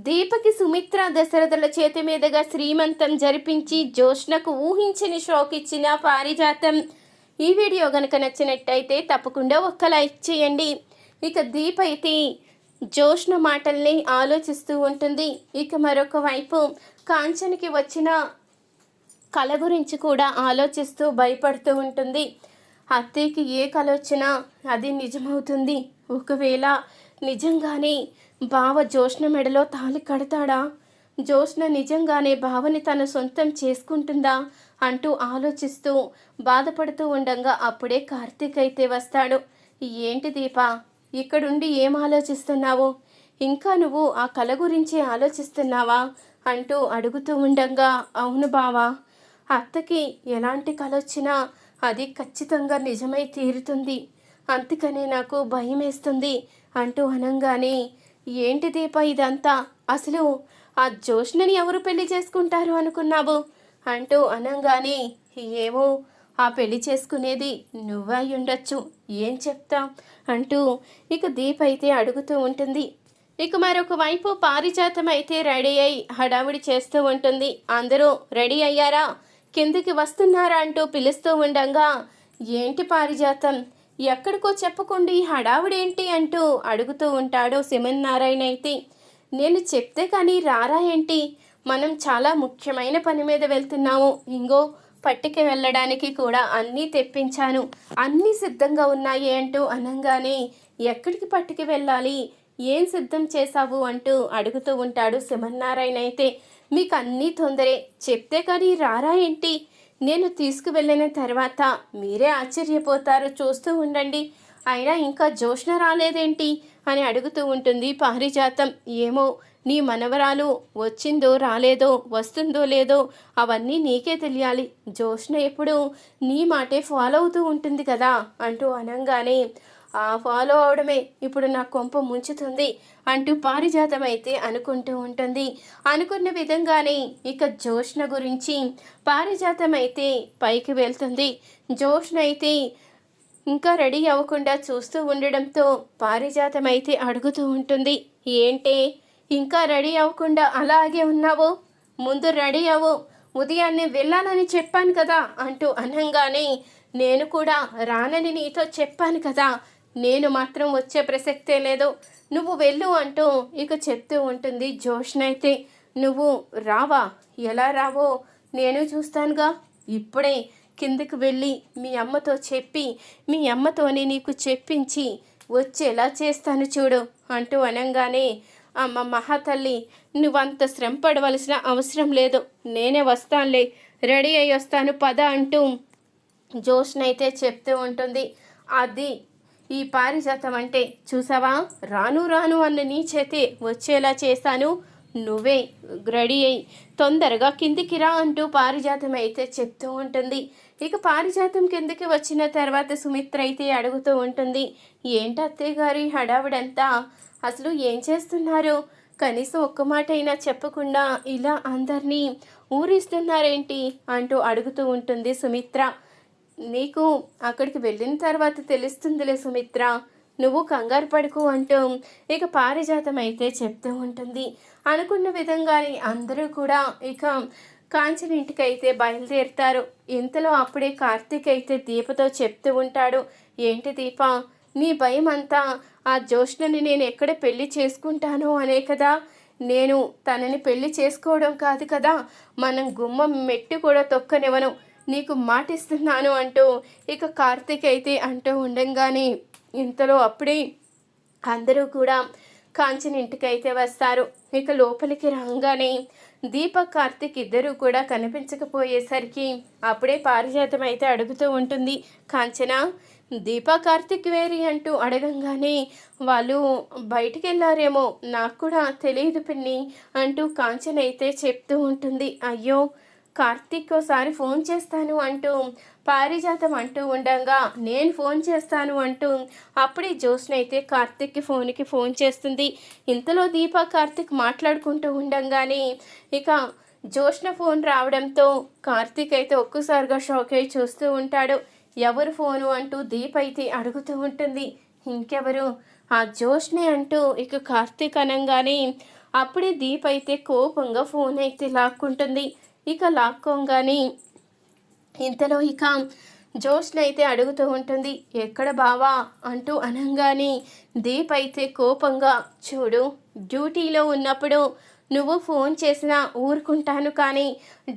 దీపకి సుమిత్ర దశరథుల చేతి మీదుగా శ్రీమంతం జరిపించి జ్యోష్ణకు ఊహించని షాక్ ఇచ్చిన పారిజాతం. ఈ వీడియో గనుక నచ్చినట్టయితే తప్పకుండా ఒక్క లైక్ చేయండి. ఇక దీప అయితే జ్యోష్ణ మాటల్ని ఆలోచిస్తూ ఉంటుంది. ఇక మరొక వైపు కాంచనకి వచ్చిన కళ గురించి కూడా ఆలోచిస్తూ భయపడుతూ ఉంటుంది. అత్తయ్యకి ఏ కళ వచ్చినా అది నిజమవుతుంది. ఒకవేళ నిజంగానే బావ జ్యోష్ణ మెడలో తాళి కడతాడా? జ్యోష్ణ నిజంగానే బావని తన సొంతం చేసుకుంటుందా అంటూ ఆలోచిస్తూ బాధపడుతూ ఉండగా అప్పుడే కార్తీక్ అయితే వస్తాడు. ఏంటి దీప, ఇక్కడుండి ఏం ఆలోచిస్తున్నావు? ఇంకా నువ్వు ఆ కళ గురించి ఆలోచిస్తున్నావా అంటూ అడుగుతూ ఉండగా, అవును బావా, అత్తకి ఎలాంటి కళ వచ్చినా అది ఖచ్చితంగా నిజమై తీరుతుంది, అందుకనే నాకు భయం వేస్తుంది అంటూ అనంగానే, ఏంటి దీప ఇదంతా? అసలు ఆ జ్యోష్ణని ఎవరు పెళ్లి చేసుకుంటారు అనుకున్నావు అంటూ అనంగానే, ఏమో, ఆ పెళ్లి చేసుకునేది నువ్వై ఉండొచ్చు, ఏం చెప్తాం అంటూ ఇక దీప అయితే అడుగుతూ ఉంటుంది. ఇక మరొక వైపు పారిజాతం అయితే రెడీ అయి హడావుడి చేస్తూ ఉంటుంది. అందరూ రెడీ అయ్యారా, కిందికి వస్తున్నారా అంటూ పిలుస్తూ ఉండగా, ఏంటి పారిజాతం, ఎక్కడికో చెప్పకుండా హడావుడేంటి అంటూ అడుగుతూ ఉంటాడు నారాయణ అయితే. నేను చెప్తే కానీ రారా ఏంటి? మనం చాలా ముఖ్యమైన పని మీద వెళ్తున్నాము. ఇంగో పట్టికి వెళ్ళడానికి కూడా అన్నీ తెప్పించాను, అన్నీ సిద్ధంగా ఉన్నాయి అంటూ అనంగానే, ఎక్కడికి పట్టికి వెళ్ళాలి, ఏం సిద్ధం చేశావు అంటూ అడుగుతూ ఉంటాడు నారాయణ అయితే. మీకు అన్నీ తొందరే, చెప్తే కానీ రారా ఏంటి? నేను తీసుకువెళ్ళిన తర్వాత మీరే ఆశ్చర్యపోతారు, చూస్తూ ఉండండి. అయినా ఇంకా జ్యోష్ణ రాలేదేంటి అని అడుగుతూ ఉంటుంది పారిజాతం. ఏమో, నీ మనవరాలు వచ్చిందో రాలేదో, వస్తుందో లేదో అవన్నీ నీకే తెలియాలి. జ్యోష్ణ ఎప్పుడు నీ మాటే ఫాలో అవుతూ ఉంటుంది కదా అంటూ అనంగానే, ఆ ఫాలో అవడమే ఇప్పుడు నా కొంప ముంచుతుంది అంటూ పారిజాతం అయితే అనుకుంటూ ఉంటుంది. అనుకున్న విధంగానే ఇక జ్యోష్ణ గురించి పారిజాతం అయితే పైకి వెళ్తుంది. జ్యోష్ణ అయితే ఇంకా రెడీ అవ్వకుండా చూస్తూ ఉండడంతో పారిజాతం అయితే అడుగుతూ ఉంటుంది, ఏంటే ఇంకా రెడీ అవ్వకుండా అలాగే ఉన్నావు? ముందు రెడీ అవ్వు, ఉదయాన్నే వెళ్ళాలని చెప్పాను కదా అంటూ అనంగానే, నేను కూడా రానని నీతో చెప్పాను కదా, నేను మాత్రం వచ్చే ప్రసక్తే లేదు, నువ్వు వెళ్ళు అంటూ ఇక చెప్తూ ఉంటుంది జ్యోష్ణ అయితే. నువ్వు రావా? ఎలా రావో నేను చూస్తానుగా. ఇప్పుడే కిందకి వెళ్ళి మీ అమ్మతో చెప్పి, మీ అమ్మతోనే నీకు చెప్పించి వచ్చేలా చేస్తాను చూడు అంటూ అనంగానే, అమ్మ మహాతల్లి, నువ్వంత శ్రమ పడవలసిన అవసరం లేదు, నేనే వస్తానులే, రెడీ అయ్యి వస్తాను పద అంటూ జ్యోష్ణ అయితే చెప్తూ ఉంటుంది. అది ఈ పారిజాతం అంటే, చూసావా, రాను రాను అన్న నీ చేతే వచ్చేలా చేశాను, నువ్వే రెడీ అయ్యి తొందరగా కిందికి రా అంటూ పారిజాతం అయితే చెప్తూ ఉంటుంది. ఇక పారిజాతం కిందికి వచ్చిన తర్వాత సుమిత్ర అయితే అడుగుతూ ఉంటుంది, ఏంటి అత్తయ్య గారి హడావిడంతా, అసలు ఏం చేస్తున్నారు? కనీసం ఒక్క మాట అయినా చెప్పకుండా ఇలా అందరినీ ఊరిస్తున్నారేంటి అంటూ అడుగుతూ ఉంటుంది సుమిత్ర. నీకు అక్కడికి వెళ్ళిన తర్వాత తెలుస్తుందిలే సుమిత్ర, నువ్వు కంగారు పడుకు అంటూ ఇక పారిజాతం అయితే చెప్తూ ఉంటుంది. అనుకున్న విధంగానే అందరూ కూడా ఇక కాంచన ఇంటికి అయితే బయలుదేరుతారు. ఇంతలో అప్పుడే కార్తీక్ అయితే దీపతో చెప్తూ ఉంటాడు, ఏంటి దీప, నీ భయం అంతా ఆ జ్యోష్ణని నేను ఎక్కడ పెళ్లి చేసుకుంటానో అనే కదా. నేను తనని పెళ్లి చేసుకోవడం కాదు కదా, మనం గుమ్మం మెట్టు కూడా తొక్కనివ్వను, నీకు మాటిస్తున్నాను అంటూ ఇక కార్తీక్ అయితే అంటూ ఉండంగానే, ఇంతలో అప్పుడే అందరూ కూడా కాంచన ఇంటికి అయితే వస్తారు. ఇక లోపలికి రాగానే దీపక్ కార్తీక్ ఇద్దరూ కూడా కనిపించకపోయేసరికి అప్పుడే పారిజాతం అయితే అడుగుతూ ఉంటుంది, కాంచన, దీపా కార్తీక్ వేరి అంటూ అడగంగానే, వాళ్ళు బయటికి వెళ్ళారేమో, నాకు కూడా తెలియదు పిన్ని అంటూ కాంచన అయితే చెప్తూ ఉంటుంది. అయ్యో, కార్తీక్ ఒకసారి ఫోన్ చేస్తాను అంటూ పారిజాతం అంటూ ఉండగా, నేను ఫోన్ చేస్తాను అంటూ అప్పుడే జ్యోష్ణ అయితే కార్తీక్కి ఫోన్ చేస్తుంది. ఇంతలో దీపా కార్తీక్ మాట్లాడుకుంటూ ఉండగానే ఇక జ్యోష్ణ ఫోన్ రావడంతో కార్తీక్ అయితే ఒక్కసారిగా షాక్ అయి చూస్తూ ఉంటాడు. ఎవరు ఫోను అంటూ దీప అయితే అడుగుతూ ఉంటుంది. ఇంకెవరు, ఆ జ్యోష్ణే అంటూ ఇక కార్తీక్ అనంగానే అప్పుడే దీప అయితే కోపంగా ఫోన్ అయితే లాక్కుంటుంది. ఇక లాక్కోగానే ఇంతలో ఇక జోష్న అయితే అడుగుతూ ఉంటుంది, ఎక్కడ బావా అంటూ అనంగానే దీప్ అయితే కోపంగా, చూడు డ్యూటీలో ఉన్నప్పుడు నువ్వు ఫోన్ చేసినా ఊరుకుంటాను, కానీ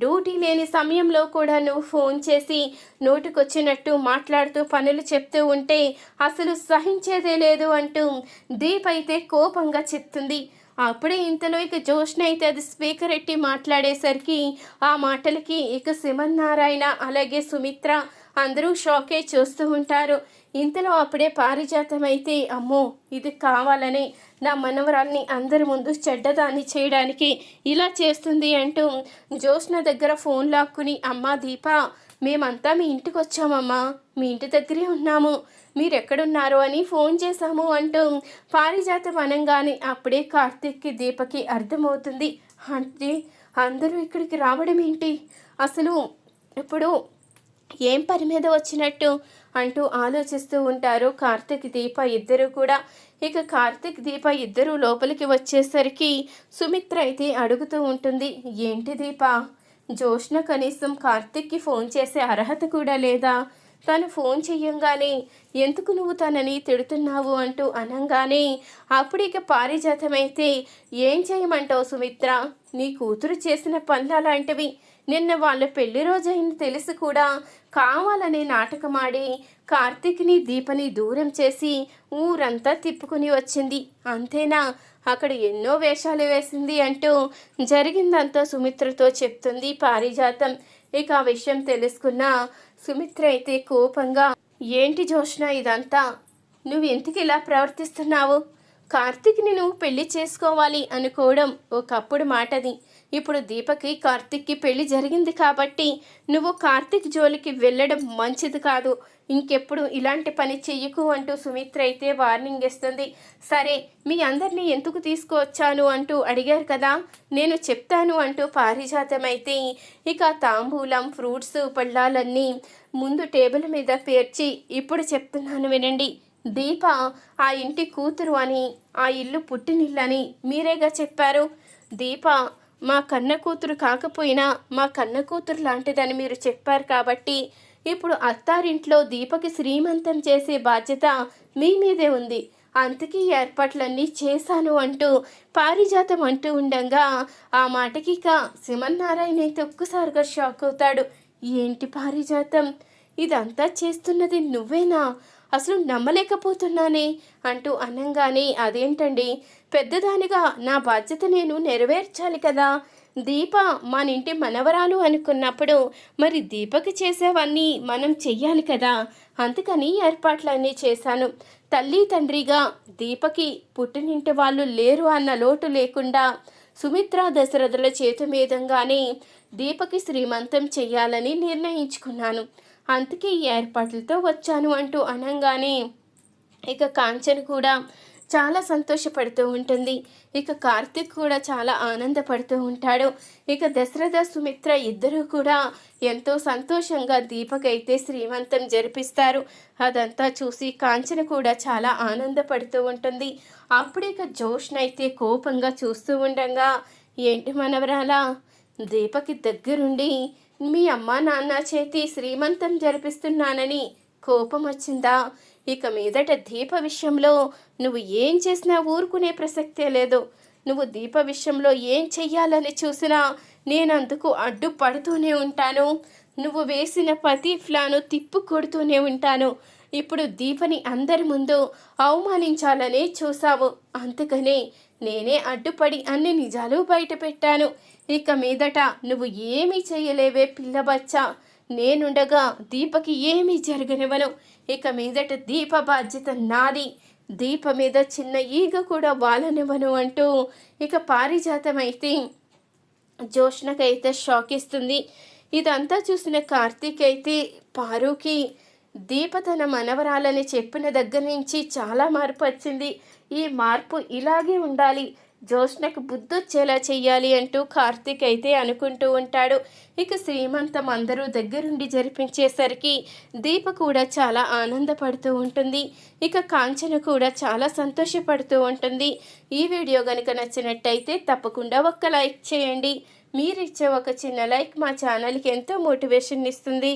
డ్యూటీ లేని సమయంలో కూడా నువ్వు ఫోన్ చేసి నోటికొచ్చినట్టు మాట్లాడుతూ పనులు చెప్తూ ఉంటే అసలు సహించేదే లేదు అంటూ దీప్ అయితే కోపంగా చెప్తుంది. అప్పుడే ఇంతలో ఇక జోష్న అయితే అది స్పీకర్ ఎట్టి మాట్లాడేసరికి ఆ మాటలకి ఇక నారాయణ అలాగే సుమిత్ర అందరూ షాకే చూస్తూ ఉంటారు. ఇంతలో అప్పుడే పారిజాతం అయితే, అమ్మో ఇది కావాలని నా మనవరాల్ని అందరి ముందు చెడ్డదాన్ని చేయడానికి ఇలా చేస్తుంది అంటూ జోష్న దగ్గర ఫోన్ లాక్కుని, అమ్మా దీప, మేమంతా మీ ఇంటికి వచ్చామమ్మా, మీ ఇంటి దగ్గరే ఉన్నాము, మీరెక్కడున్నారు అని ఫోన్ చేశాము అంటూ పారిజాతం అనంగానే అప్పుడే కార్తీక్కి దీపకి అర్థమవుతుంది. అంటే అందరూ ఇక్కడికి రావడం ఏంటి, అసలు ఇప్పుడు ఏం పని మీద వచ్చినట్టు అంటూ ఆలోచిస్తూ ఉంటారు కార్తీక్ దీప ఇద్దరు కూడా. ఇక కార్తీక్ దీప ఇద్దరు లోపలికి వచ్చేసరికి సుమిత్ర అయితే అడుగుతూ ఉంటుంది, ఏంటి దీప, జోష్న కనీసం కార్తీక్కి ఫోన్ చేసే అర్హత కూడా లేదా, తను ఫోన్ చెయ్యంగానే ఎందుకు నువ్వు తనని తిడుతున్నావు అంటూ అనంగానే అప్పుడు ఇక పారిజాతమైతే, ఏం చేయమంటావు సుమిత్ర, నీ కూతురు చేసిన పనులు అలాంటివి, నిన్న వాళ్ళ పెళ్లి రోజైంది తెలిసి కూడా కావాలనే నాటకమాడి కార్తీక్ని దీపని దూరం చేసి ఊరంతా తిప్పుకుని వచ్చింది, అంతేనా, అక్కడ ఎన్నో వేషాలు వేసింది అంటూ జరిగిందంతా సుమిత్రతో చెప్తుంది పారిజాతం. ఇక ఆ విషయం తెలుసుకున్న సుమిత్ర అయితే కోపంగా, ఏంటి జోష్న ఇదంతా, నువ్వు ఎందుకు ఇలా ప్రవర్తిస్తున్నావు, కార్తీక్ని నువ్వు పెళ్లి చేసుకోవాలి అనుకోవడం ఒకప్పుడు మాటది, ఇప్పుడు దీపకి కార్తీక్కి పెళ్లి జరిగింది కాబట్టి నువ్వు కార్తీక్ జోలికి వెళ్ళడం మంచిది కాదు, ఇంకెప్పుడు ఇలాంటి పని చెయ్యకు అంటూ సుమిత్ర అయితే వార్నింగ్ ఇస్తుంది. సరే మీ అందరినీ ఎందుకు తీసుకువచ్చాను అంటూ అడిగారు కదా, నేను చెప్తాను అంటూ పారిజాతం అయితే ఇక తాంబూలం ఫ్రూట్స్ పళ్ళాలన్నీ ముందు టేబుల్ మీద పేర్చి, ఇప్పుడు చెప్తున్నాను వినండి, దీప ఆ ఇంటి కూతురు అని, ఆ ఇల్లు పుట్టినిల్లని మీరేగా చెప్పారు, దీప మా కన్న కూతురు కాకపోయినా మా కన్న కూతురు లాంటిదని మీరు చెప్పారు కాబట్టి ఇప్పుడు అత్తారింట్లో దీపకి శ్రీమంతం చేసే బాధ్యత మీ మీదే ఉంది, అందుకే ఏర్పాట్లన్నీ చేశాను అంటూ పారిజాతం అంటూ ఉండగా ఆ మాటకి ఇక నారాయణ అయితే ఒక్కసారిగా షాక్ అవుతాడు. ఏంటి పారిజాతం, ఇదంతా చేస్తున్నది నువ్వేనా, అసలు నమ్మలేకపోతున్నానే అంటూ అనంగానే, అదేంటండి, పెద్దదానిగా నా బాధ్యత నేను నెరవేర్చాలి కదా, దీప మన ఇంటి మనవరాలు అనుకున్నప్పుడు మరి దీపకి చేసేవన్నీ మనం చెయ్యాలి కదా, అందుకని ఏర్పాట్లన్నీ చేశాను, తల్లి తండ్రిగా దీపకి పుట్టినింటి వాళ్ళు లేరు అన్న లోటు లేకుండా సుమిత్ర దశరథుల చేతి మీదంగానే దీపకి శ్రీమంతం చెయ్యాలని నిర్ణయించుకున్నాను, అందుకే ఈ ఏర్పాట్లతో వచ్చాను అంటూ అనంగానే ఇక కాంచన కూడా చాలా సంతోషపడుతూ ఉంటుంది. ఇక కార్తిక్ కూడా చాలా ఆనందపడుతూ ఉంటాడు. ఇక దశరథ సుమిత్ర ఇద్దరూ కూడా ఎంతో సంతోషంగా దీపకైతే శ్రీమంతం జరిపిస్తారు. అదంతా చూసి కాంచన కూడా చాలా ఆనందపడుతూ ఉంటుంది. అప్పుడు ఇక జోష్న అయితే కోపంగా చూస్తూ ఉండగా, ఏంటి మనవరాలా, దీపకి దగ్గరుండి మీ అమ్మ నాన్న చేతి శ్రీమంతం జరిపిస్తున్నానని కోపం వచ్చిందా, ఇక మీదట దీప విషయంలో నువ్వు ఏం చేసినా ఊరుకునే ప్రసక్తే లేదు, నువ్వు దీప విషయంలో ఏం చెయ్యాలని చూసినా నేను అందుకు అడ్డుపడుతూనే ఉంటాను, నువ్వు వేసిన ప్రతి ప్లాను తిప్పు కొడుతూనే ఉంటాను, ఇప్పుడు దీపని అందరి ముందు అవమానించాలనే చూసావు, అందుకనే నేనే అడ్డుపడి అన్ని నిజాలు బయట పెట్టాను, ఇక మీదట నువ్వు ఏమీ చేయలేవే పిల్లబచ్చా, నేనుండగా దీపకి ఏమీ జరగనివ్వను, ఇక మీదట దీప బాధ్యత నాది, దీప మీద చిన్న ఈగ కూడా వాలనివ్వను అంటూ ఇక పారిజాతం అయితే జోష్నకైతే షాక్ ఇస్తుంది. ఇదంతా చూసిన కార్తీక్ అయితే పారుకి దీప తన మనవరాలని చెప్పిన దగ్గర నుంచి చాలా మార్పు వచ్చింది, ఈ మార్పు ఇలాగే ఉండాలి, జ్యోత్స్నకు బుద్ధొచ్చేలా చెయ్యాలి అంటూ కార్తీక్ అయితే అనుకుంటూ ఉంటాడు. ఇక శ్రీమంతం అందరూ దగ్గరుండి జరిపించేసరికి దీప కూడా చాలా ఆనందపడుతూ ఉంటుంది. ఇక కాంచన కూడా చాలా సంతోషపడుతూ ఉంటుంది. ఈ వీడియో కనుక నచ్చినట్టయితే తప్పకుండా ఒక్క లైక్ చేయండి. మీరిచ్చే ఒక చిన్న లైక్ మా ఛానల్కి ఎంతో మోటివేషన్ ఇస్తుంది.